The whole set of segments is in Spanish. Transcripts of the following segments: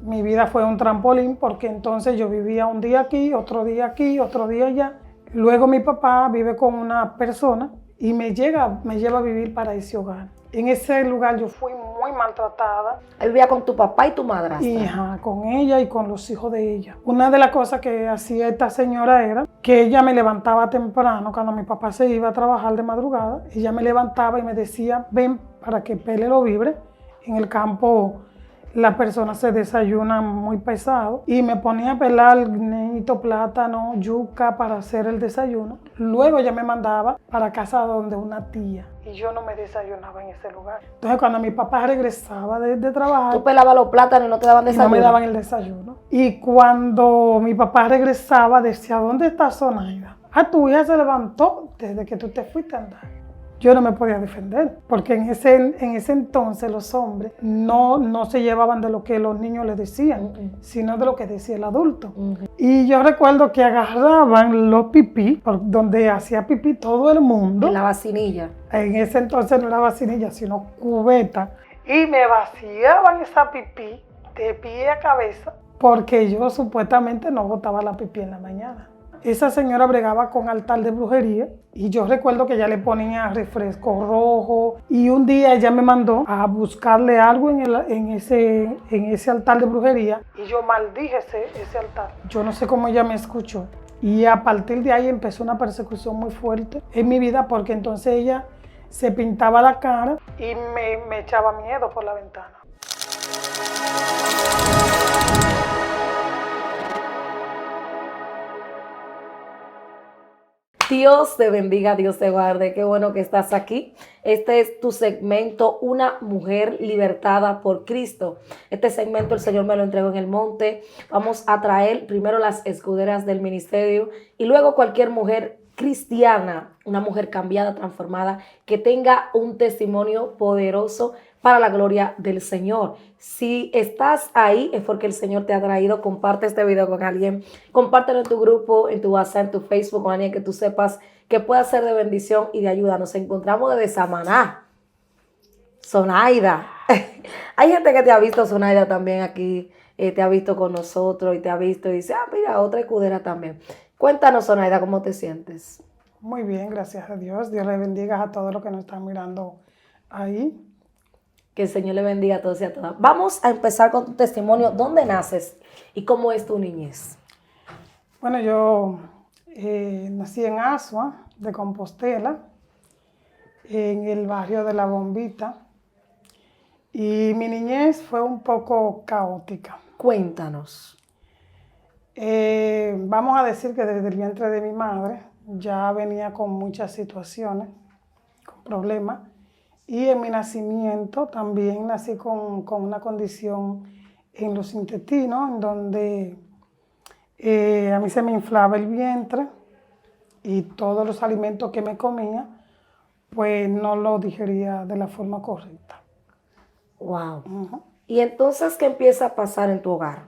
Mi vida fue un trampolín porque entonces yo vivía un día aquí, otro día aquí, otro día allá. Luego mi papá vive con una persona y me lleva a vivir para ese hogar. En ese lugar yo fui muy maltratada. Él vivía con tu papá y tu madrastra. Hija, con ella y con los hijos de ella. Una de las cosas que hacía esta señora era que ella me levantaba temprano, cuando mi papá se iba a trabajar de madrugada, ella me levantaba y me decía, ven para que pele lo vibre. En el campo las personas se desayunan muy pesado y me ponía a pelar guineíto, plátano, yuca para hacer el desayuno. Luego ella me mandaba para casa donde una tía y yo no me desayunaba en ese lugar. Entonces cuando mi papá regresaba de trabajar, tú pelabas los plátanos y no te daban desayuno. No me daban el desayuno. Y cuando mi papá regresaba decía, ¿dónde está Zonaida? Ah, tu hija se levantó desde que tú te fuiste a andar. Yo no me podía defender, porque en ese entonces los hombres no se llevaban de lo que los niños les decían, sino de lo que decía el adulto. Y yo recuerdo que agarraban los pipí, por donde hacía pipí todo el mundo. En la vacinilla. En ese entonces no era vacinilla, sino cubeta. Y me vaciaban esa pipí de pie a cabeza, porque yo supuestamente no botaba la pipí en la mañana. Esa señora bregaba con altar de brujería y yo recuerdo que ella le ponía refresco rojo y un día ella me mandó a buscarle algo en ese altar de brujería y yo maldije ese altar. Yo no sé cómo ella me escuchó y a partir de ahí empezó una persecución muy fuerte en mi vida porque entonces ella se pintaba la cara y me echaba miedo por la ventana. Dios te bendiga, Dios te guarde. Qué bueno que estás aquí. Este es tu segmento, Una mujer libertada por Cristo. Este segmento el Señor me lo entregó en el monte. Vamos a traer primero las escuderas del ministerio y luego cualquier mujer cristiana, una mujer cambiada, transformada, que tenga un testimonio poderoso para la gloria del Señor. Si estás ahí es porque el Señor te ha traído. Comparte este video con alguien, compártelo en tu grupo, en tu WhatsApp, en tu Facebook, con alguien que tú sepas que pueda ser de bendición y de ayuda. Nos encontramos desde Samaná. Zonaida. Hay gente que te ha visto, Zonaida, también aquí, te ha visto con nosotros y te ha visto y dice, mira, otra escudera también. Cuéntanos, Zonaida, ¿cómo te sientes? Muy bien, gracias a Dios. Dios le bendiga a todos los que nos están mirando ahí. Que el Señor le bendiga a todos y a todas. Vamos a empezar con tu testimonio. ¿Dónde naces y cómo es tu niñez? Bueno, yo nací en Asua, de Compostela, en el barrio de La Bombita. Y mi niñez fue un poco caótica. Cuéntanos. Vamos a decir que desde el vientre de mi madre ya venía con muchas situaciones, con problemas. Y en mi nacimiento también nací con una condición en los intestinos, en donde a mí se me inflaba el vientre y todos los alimentos que me comía, pues no los digería de la forma correcta. Wow. ¿Y entonces qué empieza a pasar en tu hogar?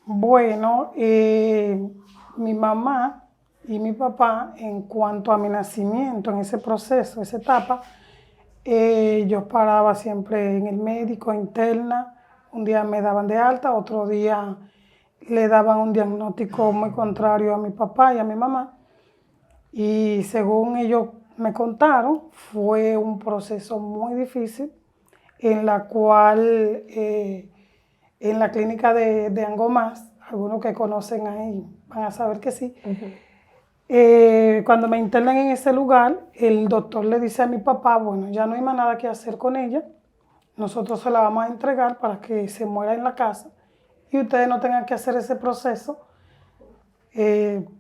Bueno, mi mamá y mi papá, en cuanto a mi nacimiento, en ese proceso, esa etapa, yo paraba siempre en el médico, interna. Un día me daban de alta, otro día le daban un diagnóstico muy contrario a mi papá y a mi mamá. Y según ellos me contaron, fue un proceso muy difícil en la cual en la clínica de Angomás, algunos que conocen ahí van a saber que sí. Cuando me internan en ese lugar, el doctor le dice a mi papá, bueno, ya no hay más nada que hacer con ella, nosotros se la vamos a entregar para que se muera en la casa y ustedes no tengan que hacer ese proceso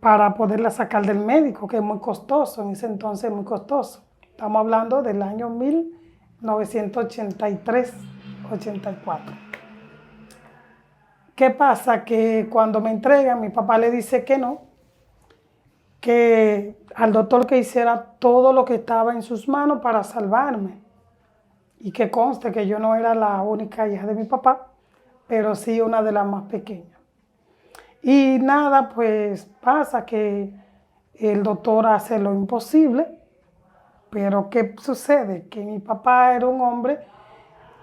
para poderla sacar del médico, que es muy costoso, en ese entonces es muy costoso. Estamos hablando del año 1983, 84. ¿Qué pasa? Que cuando me entregan, mi papá le dice que no, que al doctor que hiciera todo lo que estaba en sus manos para salvarme. Y que conste que yo no era la única hija de mi papá, pero sí una de las más pequeñas. Y nada, pues pasa que el doctor hace lo imposible, pero ¿qué sucede? Que mi papá era un hombre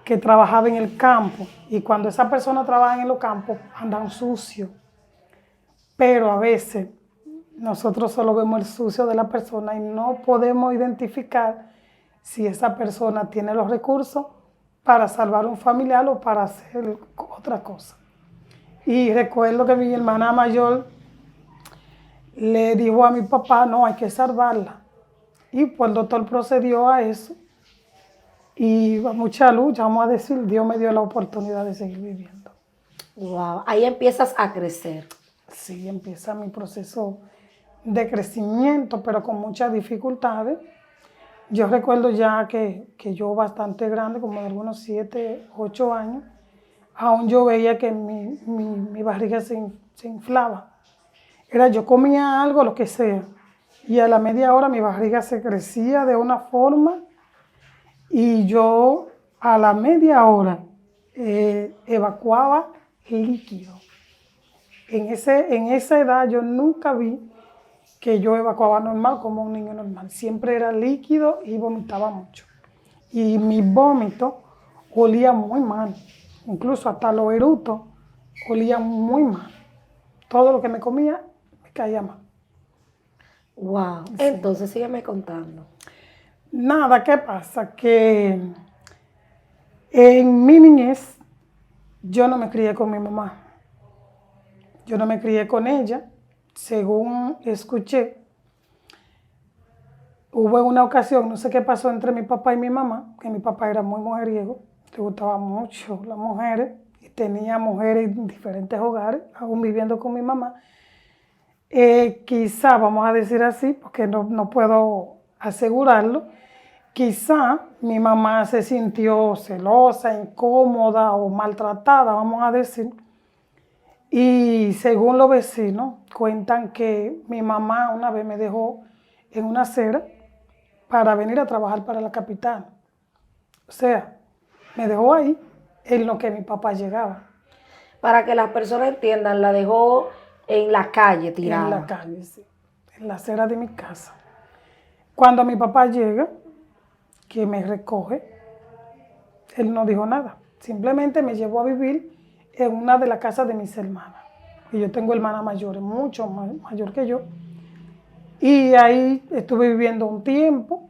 que trabajaba en el campo. Y cuando esa persona trabaja en los campos, andan sucios. Pero a veces nosotros solo vemos el sucio de la persona y no podemos identificar si esa persona tiene los recursos para salvar a un familiar o para hacer otra cosa. Y recuerdo que mi hermana mayor le dijo a mi papá, no, hay que salvarla. Y pues el doctor procedió a eso. Y a mucha lucha, vamos a decir, Dios me dio la oportunidad de seguir viviendo. Wow, ahí empiezas a crecer. Sí, empieza mi proceso de crecimiento, pero con muchas dificultades. Yo recuerdo ya que yo bastante grande, como de algunos 7, 8 años, aún yo veía que mi barriga se inflaba. Yo comía algo, lo que sea, y a la media hora mi barriga se crecía de una forma y yo a la media hora evacuaba líquido. En esa edad yo nunca vi que yo evacuaba normal como un niño normal. Siempre era líquido y vomitaba mucho. Y mi vómito olía muy mal. Incluso hasta los erutos olían muy mal. Todo lo que me comía me caía mal. Wow. Sí. Entonces, sígueme contando. Nada, ¿qué pasa? Que en mi niñez yo no me crié con mi mamá. Yo no me crié con ella. Según escuché, hubo una ocasión, no sé qué pasó entre mi papá y mi mamá, que mi papá era muy mujeriego, le gustaban mucho las mujeres, y tenía mujeres en diferentes hogares, aún viviendo con mi mamá. Quizá, vamos a decir así, porque no puedo asegurarlo, quizá mi mamá se sintió celosa, incómoda o maltratada, vamos a decir. Y según los vecinos, cuentan que mi mamá una vez me dejó en una acera para venir a trabajar para la capital. O sea, me dejó ahí en lo que mi papá llegaba. Para que las personas entiendan, la dejó en la calle tirada. En la calle, sí. En la acera de mi casa. Cuando mi papá llega, que me recoge, él no dijo nada. Simplemente me llevó a vivir en una de las casas de mis hermanas. Y yo tengo hermanas mayores, mucho mayor que yo. Y ahí estuve viviendo un tiempo.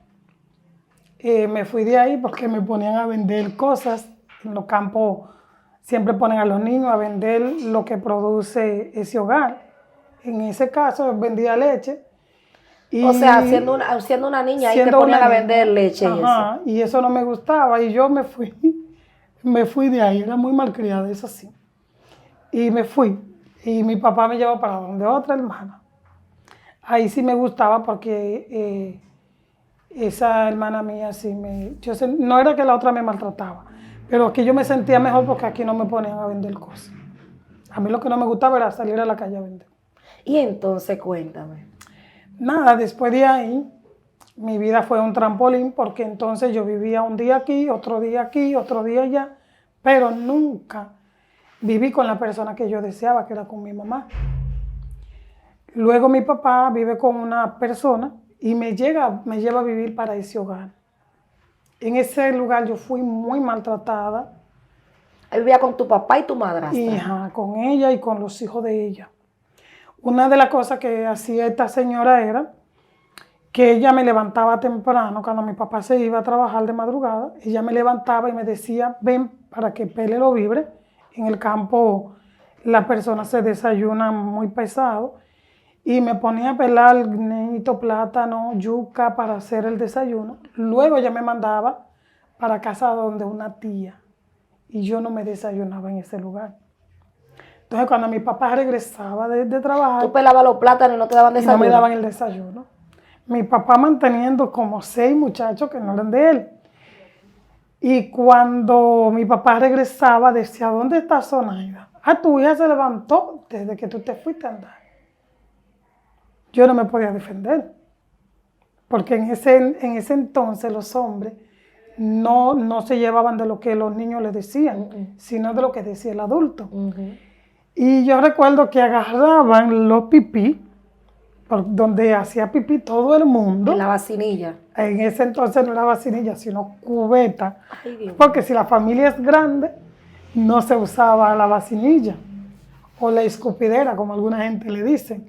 Me fui de ahí porque me ponían a vender cosas. En los campos siempre ponen a los niños a vender lo que produce ese hogar. En ese caso vendía leche. Y o sea, siendo una niña ahí te ponían a vender leche. Ajá, y eso no me gustaba. Y yo me fui de ahí. Era muy malcriada, eso sí. Y me fui. Y mi papá me llevó para donde otra hermana. Ahí sí me gustaba porque esa hermana mía sí no era que la otra me maltrataba, pero aquí yo me sentía mejor porque aquí no me ponían a vender cosas. A mí lo que no me gustaba era salir a la calle a vender. Y entonces cuéntame. Nada, después de ahí, mi vida fue un trampolín porque entonces yo vivía un día aquí, otro día allá, pero nunca viví con la persona que yo deseaba, que era con mi mamá. Luego mi papá vive con una persona y me lleva a vivir para ese hogar. En ese lugar yo fui muy maltratada. Él vivía con tu papá y tu madrastra. Hija, con ella y con los hijos de ella. Una de las cosas que hacía esta señora era que ella me levantaba temprano, cuando mi papá se iba a trabajar de madrugada, ella me levantaba y me decía, ven para que pele lo vibre. En el campo las personas se desayunan muy pesado. Y me ponía a pelar guineíto, plátano, yuca para hacer el desayuno. Luego ella me mandaba para casa donde una tía. Y yo no me desayunaba en ese lugar. Entonces cuando mi papá regresaba de trabajar... Tú pelabas los plátanos y no te daban desayuno. Y no me daban el desayuno. Mi papá manteniendo como 6 muchachos que no eran de él. Y cuando mi papá regresaba decía, ¿dónde está Zonaida? Ah, tu hija se levantó desde que tú te fuiste a andar. Yo no me podía defender, porque en ese entonces los hombres no se llevaban de lo que los niños les decían, sino de lo que decía el adulto. Y yo recuerdo que agarraban los pipí donde hacía pipí todo el mundo. En la vacinilla. En ese entonces no era vacinilla, sino cubeta. Ay, Dios. Porque si la familia es grande, no se usaba la vacinilla o la escupidera, como alguna gente le dice.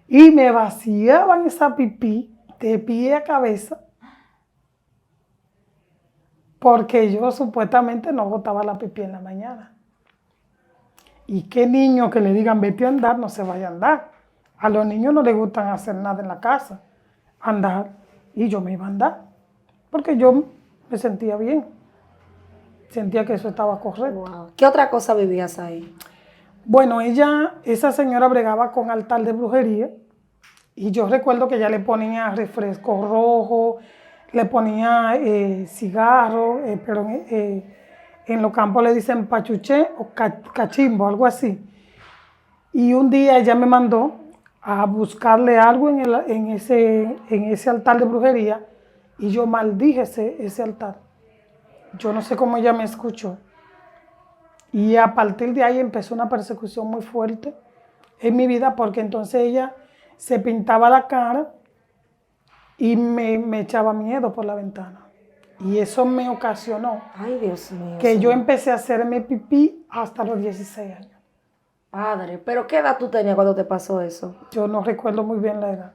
Y me vaciaban esa pipí de pie a cabeza porque yo supuestamente no botaba la pipí en la mañana. Y qué niño que le digan vete a andar, no se vaya a andar. A los niños no les gustan hacer nada en la casa, andar. Y yo me iba a andar, porque yo me sentía bien. Sentía que eso estaba correcto. Wow. ¿Qué otra cosa vivías ahí? Bueno, esa señora bregaba con altar de brujería. Y yo recuerdo que ella le ponía refresco rojo, le ponía cigarro, pero en los campos le dicen pachuché o cachimbo, algo así. Y un día ella me mandó a buscarle algo en ese altar de brujería y yo maldije ese altar. Yo no sé cómo ella me escuchó. Y a partir de ahí empezó una persecución muy fuerte en mi vida porque entonces ella se pintaba la cara y me echaba miedo por la ventana. Y eso me ocasionó Ay, Dios mío. que yo Señor. empecé a hacerme pipí hasta los 16 años. Padre, ¿pero qué edad tú tenías cuando te pasó eso? Yo no recuerdo muy bien la edad.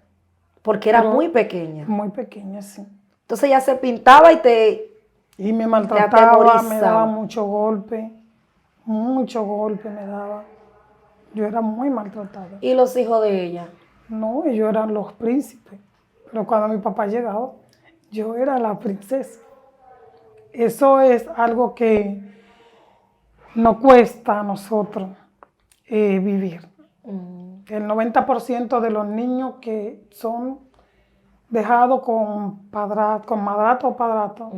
Porque era Pero muy pequeña. Muy pequeña, sí. Entonces ella se pintaba y te... Y me maltrataba, atemorizaba. me daba mucho golpe me daba. Yo era muy maltratada. ¿Y los hijos de ella? No, ellos eran los príncipes. Pero cuando mi papá llegaba, yo era la princesa. Eso es algo que no cuesta a nosotros vivir. El 90% de los niños que son dejados con madrastra o padrastro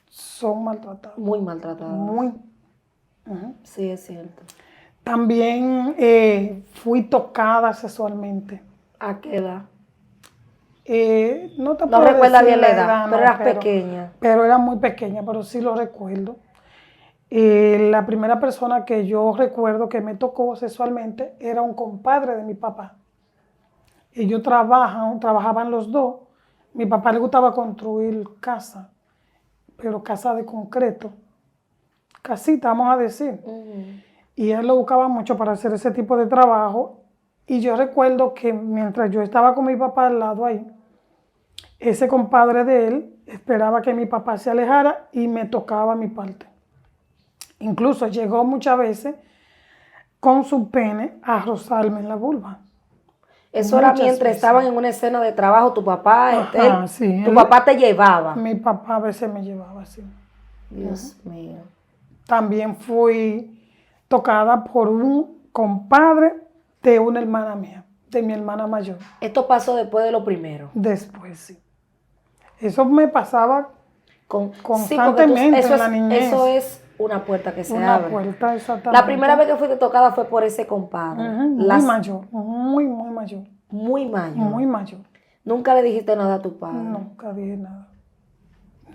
son maltratados. Muy maltratada. Muy. Sí, es cierto. También fui tocada sexualmente. ¿A qué edad? No te No puedo recuerda decir bien la la edad, pero no, eras pequeña. Pero era muy pequeña, pero sí lo recuerdo. La primera persona que yo recuerdo que me tocó sexualmente era un compadre de mi papá. Ellos trabajaban los dos. Mi papá le gustaba construir casa, pero casa de concreto. Casita, vamos a decir. Y él lo buscaba mucho para hacer ese tipo de trabajo. Y yo recuerdo que mientras yo estaba con mi papá al lado ahí, ese compadre de él esperaba que mi papá se alejara y me tocaba mi parte. Incluso llegó muchas veces con su pene a rozarme en la vulva. Eso era Muchas mientras veces. estaban en una escena de trabajo, tu papá, Ajá, sí, tu él- papá te llevaba. Mi papá a veces me llevaba así. Dios mío. También fui tocada por un compadre de una hermana mía, de mi hermana mayor. Esto pasó después de lo primero. Después, sí. Eso me pasaba constantemente eso en la niñez. Eso es una puerta que se una abre. puerta, exactamente. La primera vez que fuiste tocada fue por ese compadre. Muy mayor, muy mayor. Muy mayor. Muy mayor. Nunca le dijiste nada a tu padre. Nunca dije nada.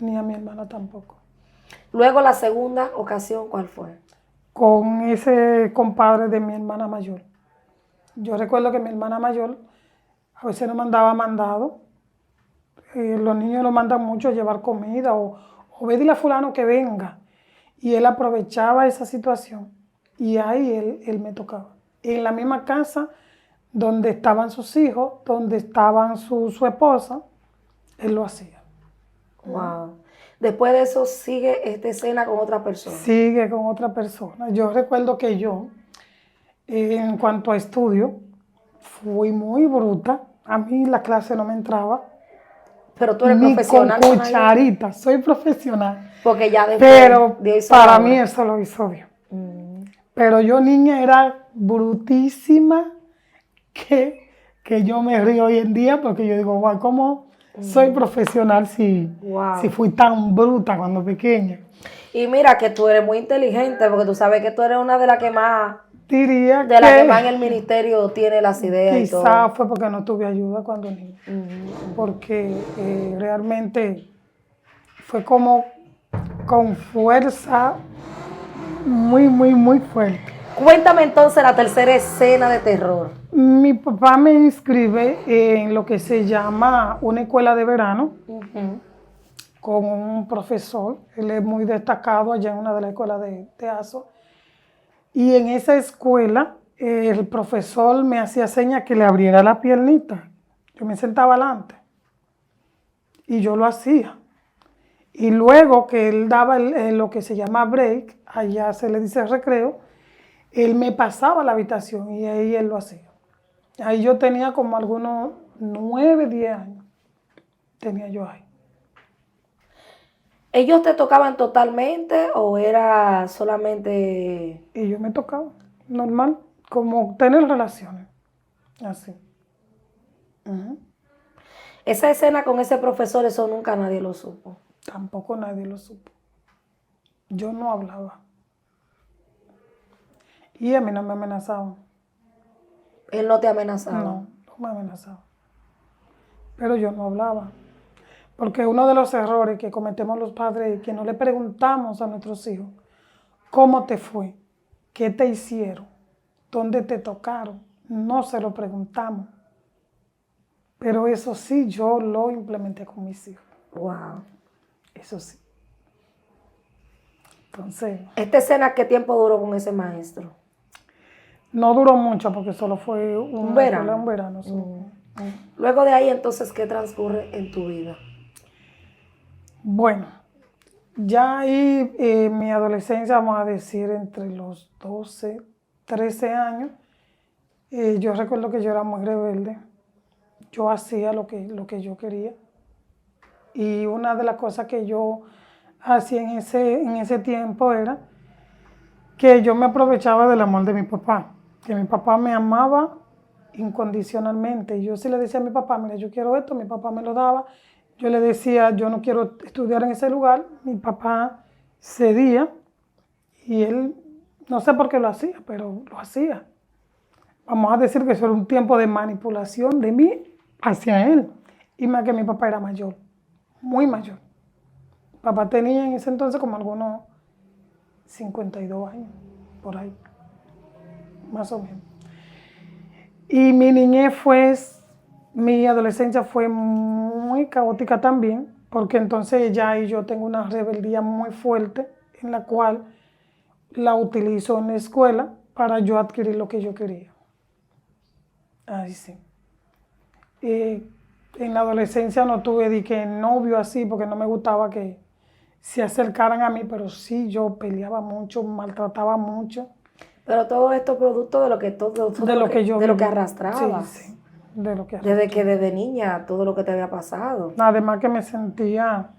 Ni a mi hermana tampoco. Luego la segunda ocasión, ¿cuál fue? Con ese compadre de mi hermana mayor. Yo recuerdo que mi hermana mayor a veces nos mandaba mandado. Los niños lo mandan mucho a llevar comida o ve dile a fulano que venga. Y él aprovechaba esa situación y ahí él me tocaba. En la misma casa donde estaban sus hijos, donde estaban su esposa, él lo hacía. Wow. Después de eso sigue esta escena con otra persona. Sigue con otra persona. Yo recuerdo que yo, en cuanto a estudio, fui muy bruta. A mí la clase no me entraba. Pero tú eres Ni profesional. con cucharita. Soy profesional. Porque ya después Pero de eso para ahora. mí eso lo hizo Dios. Pero yo niña era brutísima que yo me río hoy en día porque yo digo, wow, ¿cómo soy profesional si fui tan bruta cuando pequeña? Y mira que tú eres muy inteligente porque tú sabes que tú eres una de las que más, Diría de las que más en el ministerio tiene las ideas y todo. quizás fue porque no tuve ayuda cuando niña. Porque realmente fue como con fuerza muy fuerte. Cuéntame entonces la tercera escena de terror. Mi papá me inscribe en lo que se llama una escuela de verano con un profesor. Él es muy destacado allá en una de las escuelas de ASO. Y en esa escuela, el profesor me hacía señas que le abriera la piernita. Yo me sentaba adelante y yo lo hacía. Y luego que él daba lo que se llama break, allá se le dice recreo, él me pasaba a la habitación y ahí él lo hacía. Ahí yo tenía como algunos 9, 10 años. Tenía yo ahí. ¿Ellos te tocaban totalmente o era solamente... Y yo me tocaba, normal, como tener relaciones. Así. Esa escena con ese profesor, eso nunca nadie lo supo? Tampoco nadie lo supo. Yo no hablaba. Y a mí no me amenazaban. ¿Él no te amenazaba? No, no me amenazaba. Pero yo no hablaba. Porque uno de los errores que cometemos los padres es que no le preguntamos a nuestros hijos cómo te fue, qué te hicieron, dónde te tocaron. No se lo preguntamos. Pero eso sí, yo lo implementé con mis hijos. Wow. Eso sí. Entonces, ¿Esta escena qué tiempo duró con ese maestro? no duró mucho porque solo fue Un verano. Un verano. Sí. Luego de ahí, entonces, ¿qué transcurre en tu vida? Bueno, ya ahí mi adolescencia, vamos a decir, entre los 12, 13 años, yo recuerdo que yo era muy rebelde. Yo hacía lo que yo quería. Y una de las cosas que yo hacía en ese tiempo era que yo me aprovechaba del amor de mi papá. Que mi papá me amaba incondicionalmente. Y yo sí le decía a mi papá, mira, yo quiero esto, mi papá me lo daba. Yo le decía, yo no quiero estudiar en ese lugar. Mi papá cedía y él, no sé por qué lo hacía, pero lo hacía. Vamos a decir que eso era un tiempo de manipulación de mí hacia él. Y más que mi papá era mayor, muy mayor. Papá tenía en ese entonces como algunos 52 años, por ahí, más o menos. Y mi niñez mi adolescencia fue muy caótica también, porque entonces ya ahí yo tengo una rebeldía muy fuerte en la cual la utilizo en la escuela para yo adquirir lo que yo quería. Ahí sí. En la adolescencia no tuve de que novio así, porque no me gustaba que se acercaran a mí, pero sí yo peleaba mucho, maltrataba mucho. Pero todo esto producto de lo que yo de lo que viví. arrastrabas. Sí, de lo que arrastraba. Desde niña, todo lo que te había pasado. Además que me sentía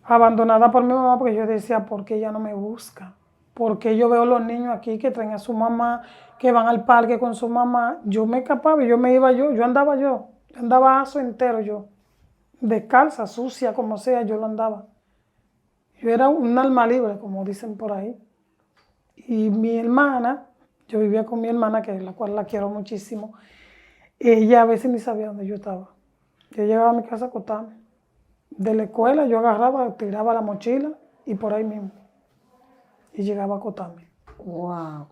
abandonada por mi mamá, porque yo decía, ¿por qué ella no me busca? Porque yo veo los niños aquí que traen a su mamá, que van al parque con su mamá. Yo me escapaba, yo andaba aso entero yo, descalza, sucia, como sea, yo lo andaba. Yo era un alma libre, como dicen por ahí. Y mi hermana, yo vivía con mi hermana, que la cual la quiero muchísimo, ella a veces ni sabía dónde yo estaba. Yo llegaba a mi casa a acostarme. De la escuela yo agarraba, tiraba la mochila y por ahí mismo. Y llegaba a acostarme. Wow.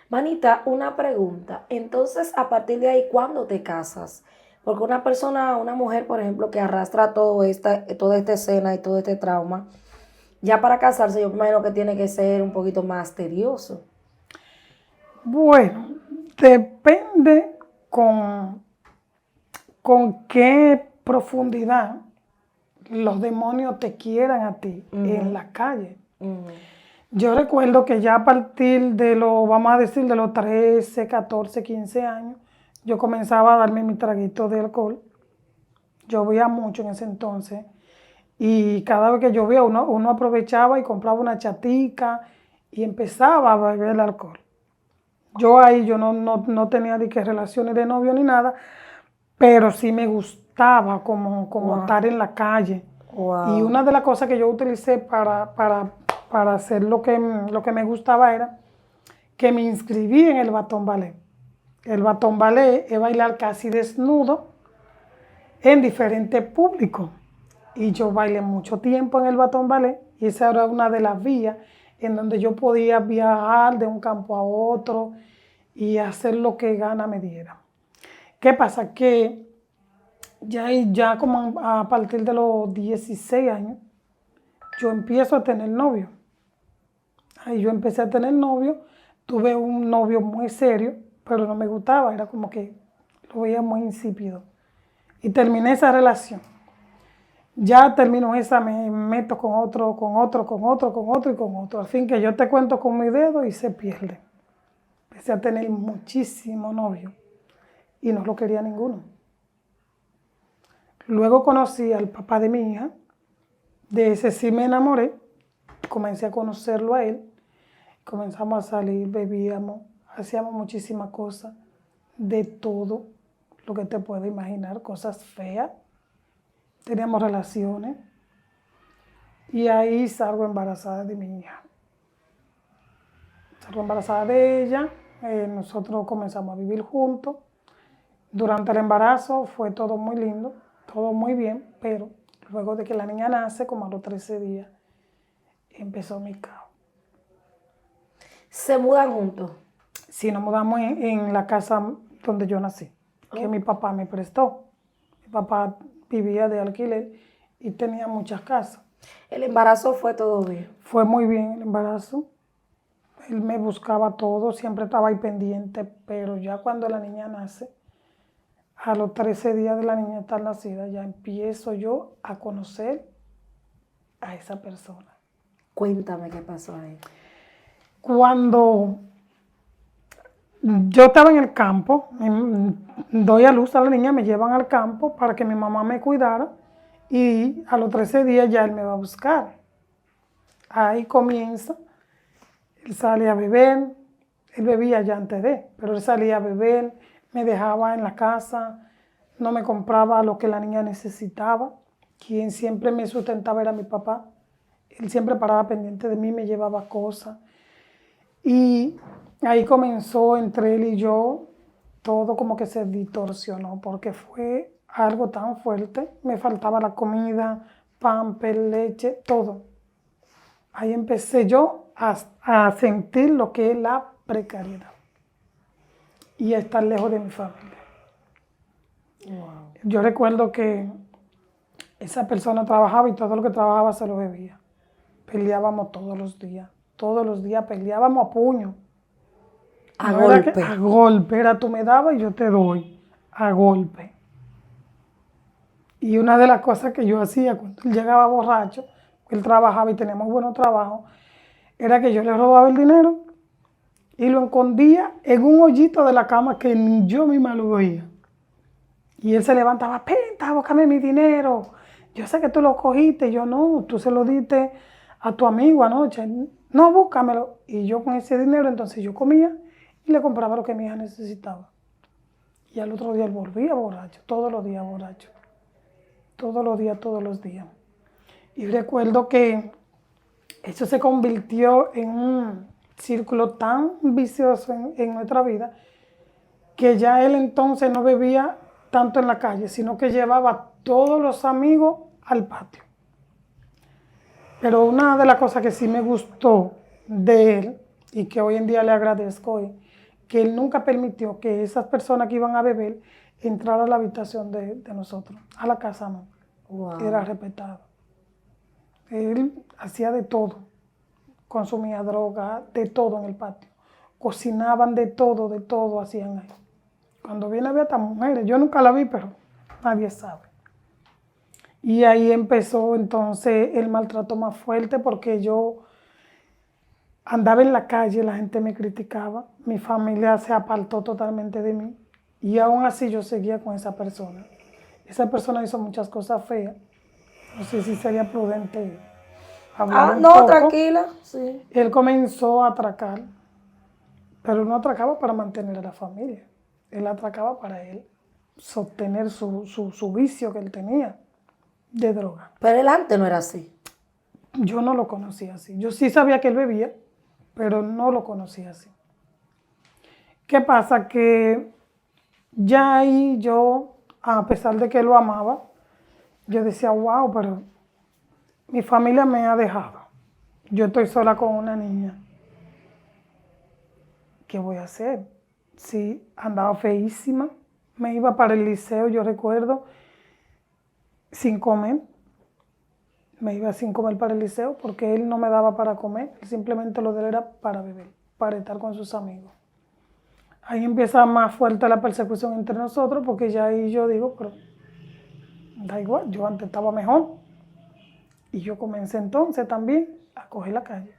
Manita, una pregunta. Entonces, a partir de ahí, ¿cuándo te casas? Porque una mujer, por ejemplo, que arrastra toda esta escena y todo este trauma, ya para casarse, yo me imagino que tiene que ser un poquito más tedioso. Bueno, depende con qué profundidad los demonios te quieran a ti en la calle. Yo recuerdo que ya a partir de vamos a decir, de los 13, 14, 15 años, yo comenzaba a darme mi traguito de alcohol. Yo bebía mucho en ese entonces. Y cada vez que llovía, uno aprovechaba y compraba una chatica y empezaba a beber el alcohol. Yo ahí no tenía ni que relaciones de novio ni nada, pero sí me gustaba como estar en la calle. Wow. Y una de las cosas que yo utilicé para hacer lo que me gustaba era que me inscribí en el batón ballet. El batón ballet es bailar casi desnudo en diferentes públicos. Y yo bailé mucho tiempo en el batón ballet y esa era una de las vías en donde yo podía viajar de un campo a otro y hacer lo que gana me diera. ¿Qué pasa? Que ya como a partir de los 16 años, yo empiezo a tener novio. Ahí yo empecé a tener novio, tuve un novio muy serio, pero no me gustaba, era como que lo veía muy insípido. Y terminé esa relación. Ya termino esa, me meto con otro, con otro, con otro, con otro y con otro. Al fin que yo te cuento con mi dedo y se pierde. Empecé a tener muchísimo novio y no lo quería ninguno. Luego conocí al papá de mi hija, de ese sí me enamoré, comencé a conocerlo a él, comenzamos a salir, bebíamos, hacíamos muchísimas cosas, de todo lo que te puedes imaginar, cosas feas, teníamos relaciones y ahí salgo embarazada de mi hija. Salgo embarazada de ella, nosotros comenzamos a vivir juntos. Durante el embarazo fue todo muy lindo, todo muy bien, pero luego de que la niña nace, como a los 13 días, empezó mi caos. ¿Se mudan juntos? Sí, nos mudamos en la casa donde yo nací, que mi papá me prestó. Mi papá vivía de alquiler y tenía muchas casas. ¿El embarazo fue todo bien? Fue muy bien el embarazo. Él me buscaba todo, siempre estaba ahí pendiente, pero ya cuando la niña nace, a los 13 días de la niña estar nacida, ya empiezo yo a conocer a esa persona. Cuéntame qué pasó ahí. Cuando yo estaba en el campo, doy a luz a la niña, me llevan al campo para que mi mamá me cuidara y a los 13 días ya él me va a buscar. Ahí comienza, él sale a beber, él bebía ya antes de, pero él salía a beber, me dejaba en la casa, no me compraba lo que la niña necesitaba. Quien siempre me sustentaba era mi papá. Él siempre paraba pendiente de mí, me llevaba cosas. Y ahí comenzó entre él y yo, todo como que se distorsionó, porque fue algo tan fuerte. Me faltaba la comida, pan, leche, todo. Ahí empecé yo a sentir lo que es la precariedad y a estar lejos de mi familia. Wow. Yo recuerdo que esa persona trabajaba y todo lo que trabajaba se lo bebía. Peleábamos todos los días peleábamos a puño. A No era golpe. a golpe, era tú me dabas y yo te doy, a golpe. Y una de las cosas que yo hacía cuando él llegaba borracho, él trabajaba y teníamos buenos trabajos, era que yo le robaba el dinero y lo escondía en un hoyito de la cama que ni yo misma lo veía. Y él se levantaba, Penta, búscame mi dinero. Yo sé que tú lo cogiste. Y yo, no, tú se lo diste a tu amigo anoche. No, búscamelo. Y yo con ese dinero, entonces yo comía y le compraba lo que mi hija necesitaba. Y al otro día él volvía borracho, todos los días borracho. Todos los días. Y recuerdo que eso se convirtió en un círculo tan vicioso en nuestra vida que ya él entonces no bebía tanto en la calle, sino que llevaba a todos los amigos al patio. Pero una de las cosas que sí me gustó de él y que hoy en día le agradezco es que él nunca permitió que esas personas que iban a beber entraran a la habitación de nosotros, a la casa no. Wow. Era respetado. Él hacía de todo, consumía droga, de todo en el patio. Cocinaban de todo hacían ahí. Cuando viene había hasta mujeres, yo nunca la vi, pero nadie sabe. Y ahí empezó entonces el maltrato más fuerte porque yo andaba en la calle, la gente me criticaba, mi familia se apartó totalmente de mí y aún así yo seguía con esa persona. Esa persona hizo muchas cosas feas, no sé si sería prudente hablar un No, poco. tranquila. Sí. Él comenzó a atracar, pero no atracaba para mantener a la familia. Él atracaba para él sostener su vicio que él tenía de droga. Pero él antes no era así. Yo no lo conocía así. Yo sí sabía que él bebía, pero no lo conocía así. ¿Qué pasa? Que ya ahí yo, a pesar de que lo amaba, yo decía, wow, pero mi familia me ha dejado. yo estoy sola con una niña. ¿Qué voy a hacer? Sí, andaba feísima. Me iba para el liceo, yo recuerdo, sin comer. Me iba sin comer para el liceo porque él no me daba para comer. Simplemente lo de él era para beber, para estar con sus amigos. Ahí empieza más fuerte la persecución entre nosotros porque ya ahí yo digo, pero da igual, yo antes estaba mejor. Y yo comencé entonces también a coger la calle.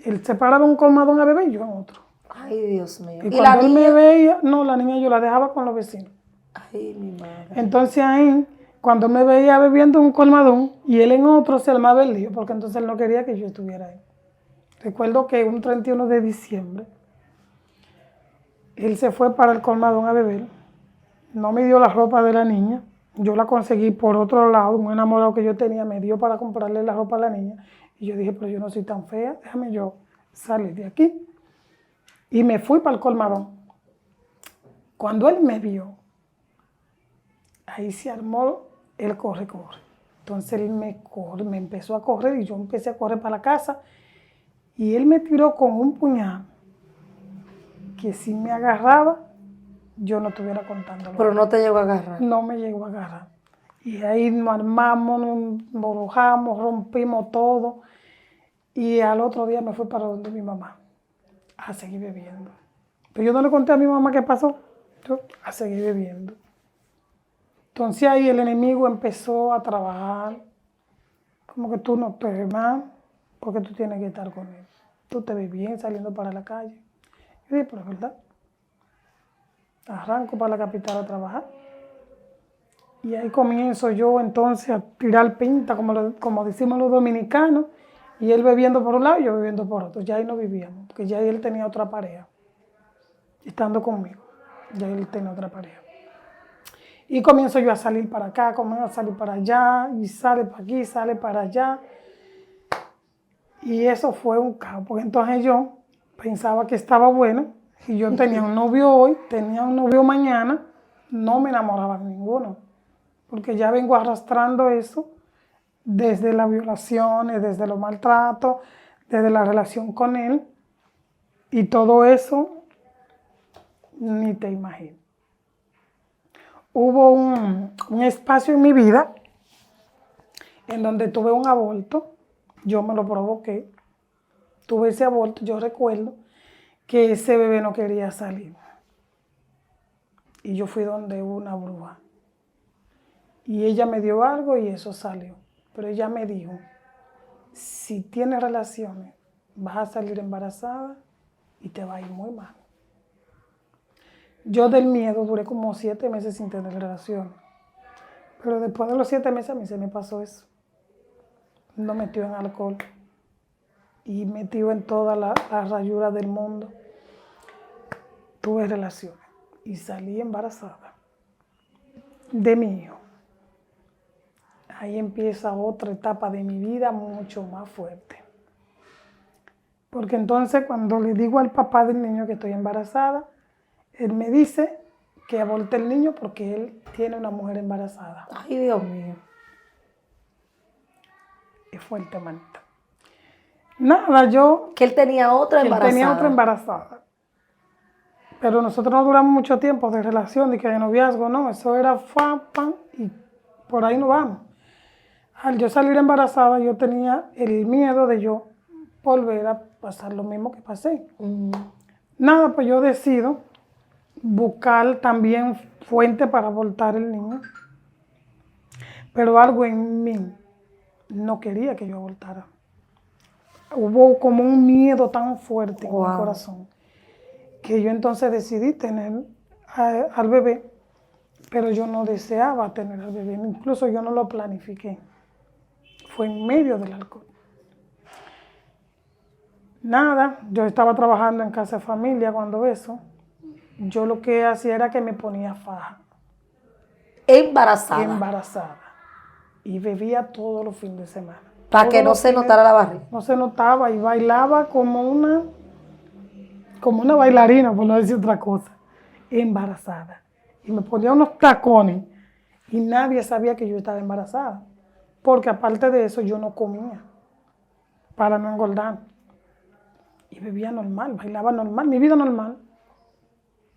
Él se paraba en un colmadón a beber y yo en otro. Ay, Dios mío. Y cuando él me veía, no, la niña yo la dejaba con los vecinos. Ay, mi madre. Entonces ahí, cuando me veía bebiendo en un colmadón y él en otro, se armaba el lío, porque entonces él no quería que yo estuviera ahí. Recuerdo que un 31 de diciembre, él se fue para el colmadón a beber, no me dio la ropa de la niña, yo la conseguí por otro lado, un enamorado que yo tenía me dio para comprarle la ropa a la niña, y yo dije, pero yo no soy tan fea, déjame yo salir de aquí. Y me fui para el colmadón. Cuando él me vio, ahí se armó el corre-corre. Entonces él me empezó a correr y yo empecé a correr para la casa y él me tiró con un puñal que si me agarraba, yo no estuviera contándolo. Pero no te llegó a agarrar. No me llegó a agarrar. Y ahí nos armamos, nos embrujamos, rompimos todo. Y al otro día me fui para donde mi mamá a seguir bebiendo. Pero yo no le conté a mi mamá qué pasó. Yo a seguir bebiendo. Entonces ahí el enemigo empezó a trabajar. Como que tú no te ves mal, porque tú tienes que estar con él. Tú te ves bien saliendo para la calle. Yo dije, pero es verdad. Arranco para la capital a trabajar. Y ahí comienzo yo entonces a tirar pinta, como decimos los dominicanos, y él bebiendo por un lado y yo bebiendo por otro. Ya ahí no vivíamos, porque ya él tenía otra pareja, estando conmigo. Ya él tenía otra pareja. Y comienzo yo a salir para acá, comienzo a salir para allá, y sale para aquí, sale para allá. Y eso fue un caos, porque entonces yo pensaba que estaba bueno, y yo tenía un novio hoy, tenía un novio mañana, no me enamoraba de ninguno, porque ya vengo arrastrando eso desde las violaciones, desde los maltratos, desde la relación con él, y todo eso ni te imaginas. Hubo un espacio en mi vida en donde tuve un aborto, yo me lo provoqué, tuve ese aborto, yo recuerdo que ese bebé no quería salir. Y yo fui donde una bruja. Y ella me dio algo y eso salió. Pero ella me dijo, si tienes relaciones, vas a salir embarazada y te va a ir muy mal. Yo del miedo duré como 7 meses sin tener relaciones. Pero después de los 7 meses a mí se me pasó eso. No metió en alcohol y metió en todas las rayuras del mundo. Tuve relaciones y salí embarazada de mi hijo. Ahí empieza otra etapa de mi vida mucho más fuerte. Porque entonces cuando le digo al papá del niño que estoy embarazada, él me dice que aborte el niño porque él tiene una mujer embarazada. Ay, Dios mío. Es fuerte, manita. Nada, yo... Que él tenía otra embarazada. Él tenía otra embarazada. Pero nosotros no duramos mucho tiempo de relación, de que de noviazgo, no. Eso era fan, y por ahí no vamos. Al yo salir embarazada, yo tenía el miedo de yo volver a pasar lo mismo que pasé. Nada, pues yo decido buscar también fuente para abortar el niño. Pero algo en mí no quería que yo abortara. Hubo como un miedo tan fuerte en mi corazón que yo entonces decidí tener al bebé, pero yo no deseaba tener al bebé. Incluso yo no lo planifiqué. Fue en medio del alcohol. Nada, yo estaba trabajando en casa de familia cuando eso. Yo lo que hacía era que me ponía faja. Embarazada. Embarazada. Y bebía todos los fines de semana. Para que no se notara la barriga. No se notaba y bailaba como una bailarina, por no decir otra cosa. Embarazada. Y me ponía unos tacones y nadie sabía que yo estaba embarazada. Porque aparte de eso yo no comía. para no engordar. Y bebía normal, bailaba normal, mi vida normal.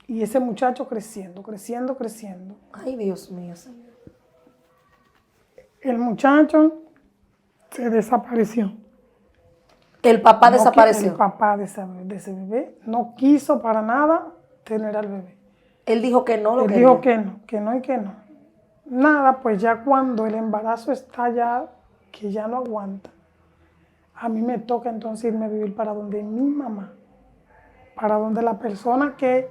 Y ese muchacho creciendo, creciendo, creciendo. Ay, Dios mío, Señor. El muchacho se desapareció. El papá No, desapareció. el papá de ese bebé no quiso para nada tener al bebé. Él dijo que no lo Él quería. dijo que no y que no. Nada, pues ya cuando el embarazo está ya, que ya no aguanta, a mí me toca entonces irme a vivir para donde mi mamá, para donde la persona que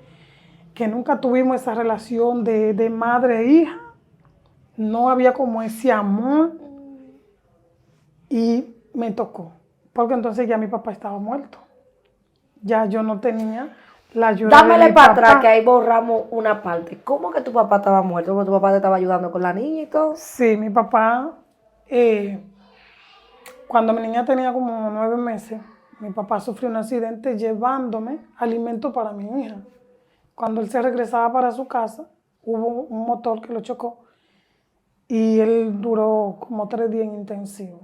nunca tuvimos esa relación de madre e hija, no había como ese amor y me tocó, porque entonces ya mi papá estaba muerto. Ya yo no tenía la ayuda de Dámele mi para papá. atrás que ahí borramos una parte. ¿Cómo que tu papá estaba muerto? Porque tu papá te estaba ayudando con la niña y todo. Sí, mi papá, cuando mi niña tenía como 9 meses, mi papá sufrió un accidente llevándome alimento para mi hija. Cuando él se regresaba para su casa, hubo un motor que lo chocó y él duró como 3 días en intensivo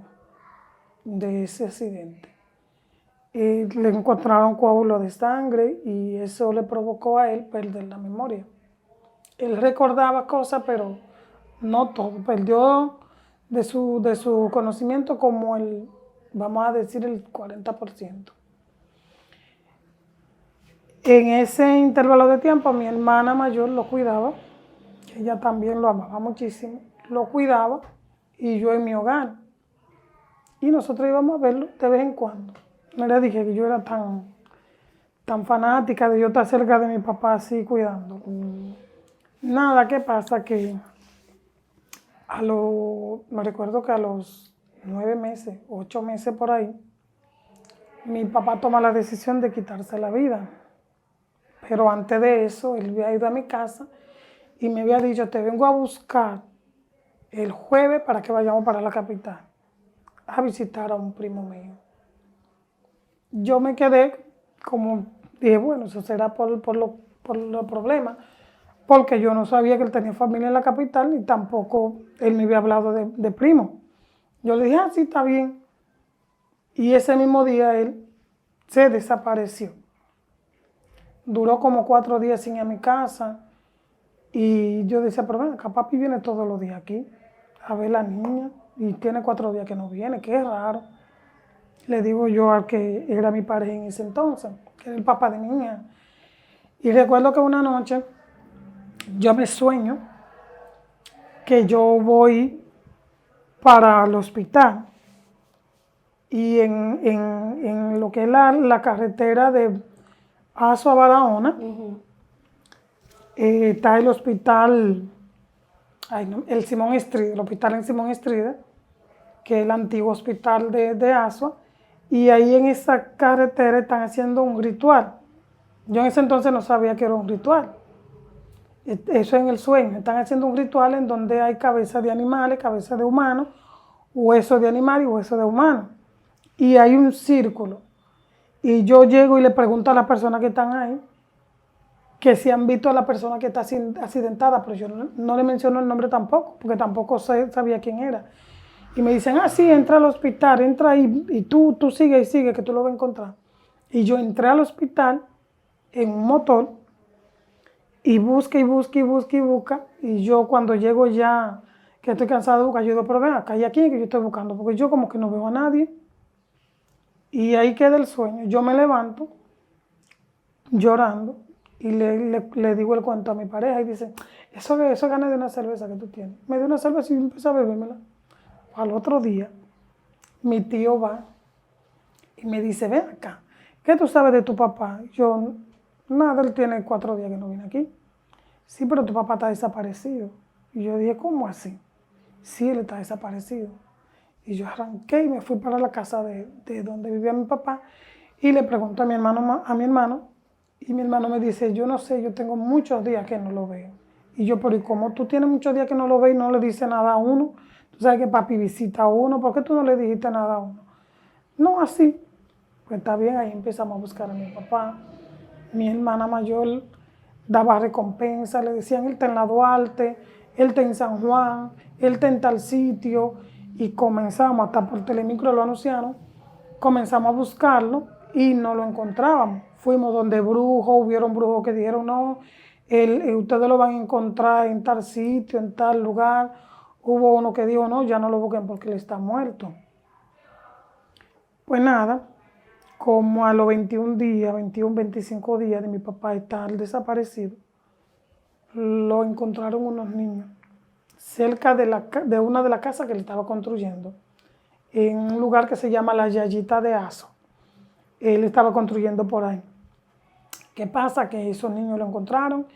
de ese accidente. Y le encontraron coágulos de sangre y eso le provocó a él perder la memoria. Él recordaba cosas, pero no todo. Perdió de su conocimiento como vamos a decir, el 40%. En ese intervalo de tiempo, mi hermana mayor lo cuidaba, ella también lo amaba muchísimo, lo cuidaba y yo en mi hogar. Y nosotros íbamos a verlo de vez en cuando. No le dije que yo era tan fanática de yo estar cerca de mi papá así cuidándolo. Nada, ¿qué pasa? Que me recuerdo que a los 9 meses, 8 meses por ahí, mi papá toma la decisión de quitarse la vida. Pero antes de eso, él había ido a mi casa y me había dicho, te vengo a buscar el jueves para que vayamos para la capital a visitar a un primo mío. Yo me quedé como, dije, bueno, eso será por los problemas, porque yo no sabía que él tenía familia en la capital ni tampoco él me había hablado de primo. Yo le dije, sí, está bien. Y ese mismo día él se desapareció. Duró como 4 días sin ir a mi casa y yo decía, pero ven, acá papi viene todos los días aquí a ver a la niña y tiene 4 días que no viene, qué raro. Le digo yo al que era mi pareja en ese entonces, que era el papá de mi niña. Y recuerdo que una noche yo me sueño que yo voy para el hospital y en lo que es la carretera de Azo a Barahona, está el hospital, el Simón Estrida, el hospital en Simón Estrida, que es el antiguo hospital de Asua, y ahí en esa carretera están haciendo un ritual. Yo en ese entonces no sabía que era un ritual. Eso en el sueño. Están haciendo un ritual en donde hay cabezas de animales, cabezas de humanos, huesos de animal y huesos de humano. Y hay un círculo. Y yo llego y le pregunto a las personas que están ahí que si han visto a la persona que está accidentada, pero yo no le menciono el nombre tampoco, porque tampoco sabía quién era. Y me dicen, sí, entra al hospital, entra ahí y tú sigue y sigue, que tú lo vas a encontrar. Y yo entré al hospital en un motor y busca y busca y busca y busca. Y yo cuando llego ya, que estoy cansada de buscar, yo digo, pero ven acá, ¿y aquí que yo estoy buscando? Porque yo como que no veo a nadie. Y ahí queda el sueño. Yo me levanto llorando y le digo el cuento a mi pareja y dice, eso ganas de una cerveza que tú tienes. Me dio una cerveza y empecé a bebérmela. Al otro día, mi tío va y me dice, ven acá, ¿qué tú sabes de tu papá? Yo, nada, él tiene 4 días que no viene aquí. Sí, pero tu papá está desaparecido. Y yo dije, ¿cómo así? Sí, él está desaparecido. Y yo arranqué y me fui para la casa de donde vivía mi papá y le pregunto a mi hermano, y mi hermano me dice, yo no sé, yo tengo muchos días que no lo veo. Y yo, pero ¿y cómo tú tienes muchos días que no lo ves y no le dices nada a uno? Tú sabes que papi visita a uno, ¿por qué tú no le dijiste nada a uno? No, así. Pues está bien, ahí empezamos a buscar a mi papá. Mi hermana mayor daba recompensa, le decían, él está en la Duarte, él está en San Juan, él está en tal sitio. Y comenzamos, hasta por Telemicro lo anunciaron, comenzamos a buscarlo y no lo encontrábamos. Fuimos donde brujos, hubieron brujos que dijeron, no, ustedes lo van a encontrar en tal sitio, en tal lugar. Hubo uno que dijo, no, ya no lo busquen porque él está muerto. Pues nada, como a los 21 días, 21, 25 días de mi papá estar desaparecido, lo encontraron unos niños cerca de una de las casas que él estaba construyendo, en un lugar que se llama La Yayita de Azo. Él estaba construyendo por ahí. ¿Qué pasa? Que esos niños lo encontraron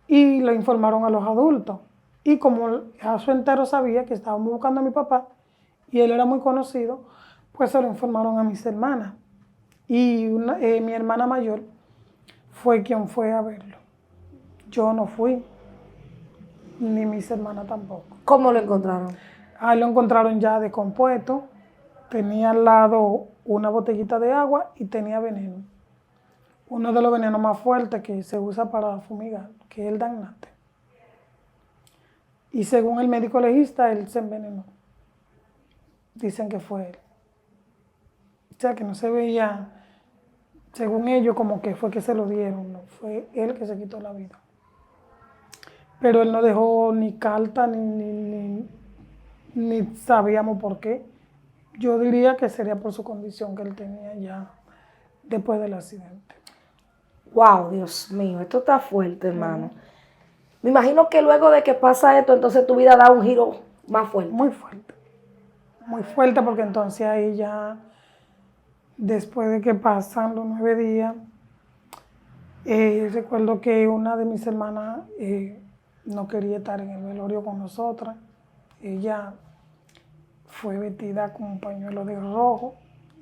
y lo informaron a los adultos. Y como Azo entero sabía que estábamos buscando a mi papá y él era muy conocido, pues se lo informaron a mis hermanas. Y mi hermana mayor fue quien fue a verlo. Yo no fui, ni mis hermanas tampoco. ¿Cómo lo encontraron? Ahí lo encontraron ya descompuesto, tenía al lado una botellita de agua y tenía veneno. Uno de los venenos más fuertes que se usa para fumigar, que es el Damnate. Y según el médico legista, él se envenenó. Dicen que fue él. O sea, que no se veía, según ellos, como que fue que se lo dieron, no, fue él que se quitó la vida. Pero él no dejó ni carta, ni sabíamos por qué. Yo diría que sería por su condición que él tenía ya después del accidente. Wow, Dios mío, esto está fuerte, hermano. Me imagino que luego de que pasa esto, entonces tu vida da un giro más fuerte. Muy fuerte. Muy fuerte porque entonces ahí ya, después de que pasan los 9 días, recuerdo que una de mis hermanas no quería estar en el velorio con nosotras. Ella fue vestida con un pañuelo de rojo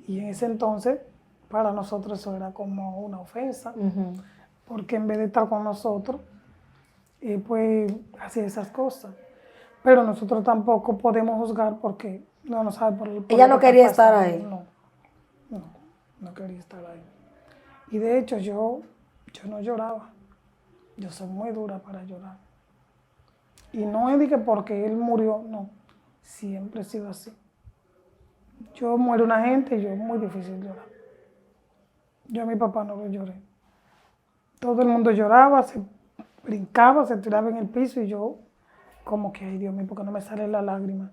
y en ese entonces para nosotros eso era como una ofensa, porque en vez de estar con nosotros, pues hacía esas cosas. Pero nosotros tampoco podemos juzgar porque no nos sabe por ella no quería estar pasando. ahí. No quería estar ahí. Y de hecho yo no lloraba. Yo soy muy dura para llorar. Y no es de que porque él murió, no. Siempre he sido así. Yo muero una gente y yo es muy difícil llorar. Yo a mi papá no lo lloré. Todo el mundo lloraba, se brincaba, se tiraba en el piso y yo como que, ay Dios mío, ¿por qué no me sale la lágrima?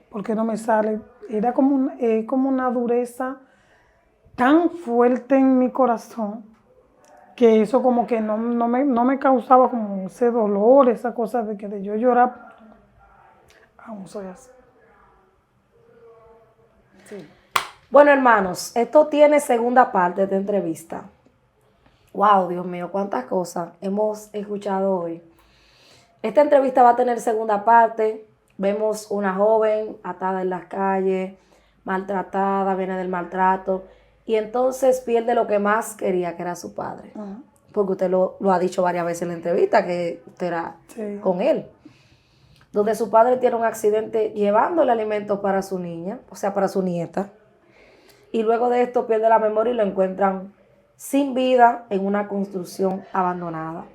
¿Por qué no me sale? Era como una dureza tan fuerte en mi corazón que eso como que no me causaba como ese dolor, esa cosa de yo llorar. Aún soy así. Sí. Bueno, hermanos, esto tiene segunda parte de entrevista. Wow, Dios mío, cuántas cosas hemos escuchado hoy. Esta entrevista va a tener segunda parte. Vemos una joven atada en las calles, maltratada, viene del maltrato, y entonces pierde lo que más quería, que era su padre. Porque usted lo ha dicho varias veces en la entrevista, que usted era con él. Donde su padre tiene un accidente llevando el alimento para su niña, o sea, para su nieta. Y luego de esto pierde la memoria y lo encuentran sin vida en una construcción abandonada.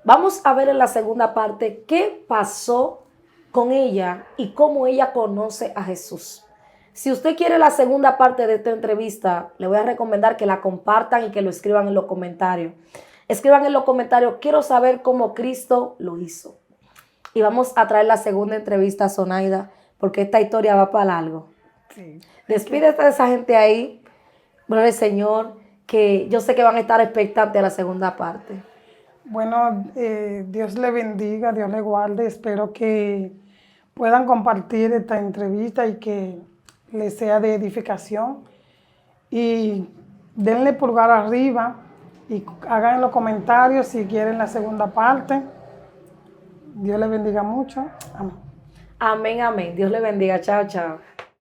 Vamos a ver en la segunda parte qué pasó con ella y cómo ella conoce a Jesús. Si usted quiere la segunda parte de esta entrevista, le voy a recomendar que la compartan y que lo escriban en los comentarios. Escriban en los comentarios, quiero saber cómo Cristo lo hizo. Y vamos a traer la segunda entrevista a Zonaida, porque esta historia va para largo. Sí. Despídete de esa gente ahí, gloria al Señor, que yo sé que van a estar expectantes a la segunda parte. Bueno, Dios le bendiga, Dios le guarde. Espero que puedan compartir esta entrevista y que les sea de edificación. Y denle pulgar arriba y hagan en los comentarios si quieren la segunda parte. Dios le bendiga mucho. Amén. Amén, amén. Dios le bendiga. Chao, chao.